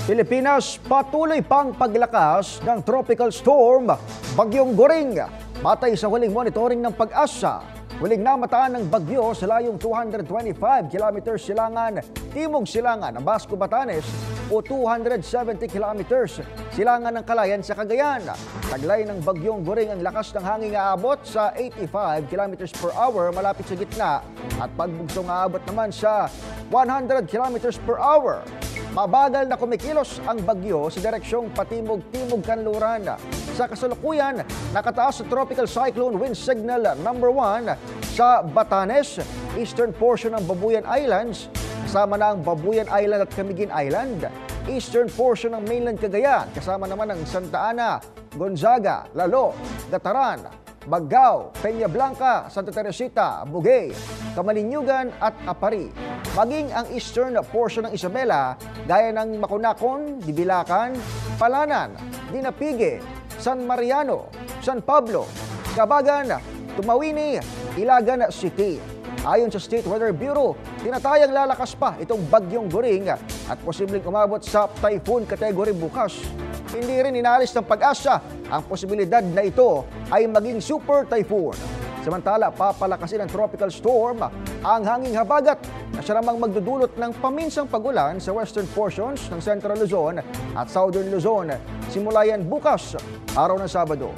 Pilipinas, patuloy pang paglakas ng tropical storm Bagyong Goring. Batay sa huling monitoring ng Pag-asa, huling namataan ng bagyo sa layong 225 km silangan timog silangan ng Basco, Batanes o 270 km silangan ng Calayan sa Cagayan. Taglay ng Bagyong Goring ang lakas ng hangin aabot sa 85 km per hour malapit sa gitna at pagbugsong aabot naman sa 100 km per hour. Mabagal na kumikilos ang bagyo sa direksyong patimog-timog kanluran. Sa kasalukuyan, nakataas sa Tropical Cyclone Wind Signal number 1 sa Batanes, eastern portion ng Babuyan Islands, kasama na ang Babuyan Island at Camiguin Island, eastern portion ng mainland Cagayan, kasama naman ang Santa Ana, Gonzaga, Lalo, Gataran, Baggao, Peña Blanca, Santa Teresita, Bugay, Kamalinюgan at Apari. Maging ang eastern portion ng Isabela, gaya ng Makunakon, Dibilacan, Palanan, Dinapige, San Mariano, San Pablo, Cabagan, Tumawini, Ilagan City. Ayon sa State Weather Bureau, tinatayang lalakas pa itong Bagyong Goring at posibleng umabot sa typhoon category bukas. Hindi rin inalis ng Pag-asa ang posibilidad na ito ay maging super typhoon. Samantala, papalakasin ng tropical storm ang hanging habagat na siya namang magdudulot ng paminsang pagulan sa western portions ng Central Luzon at Southern Luzon. Simula yan bukas, araw ng Sabado.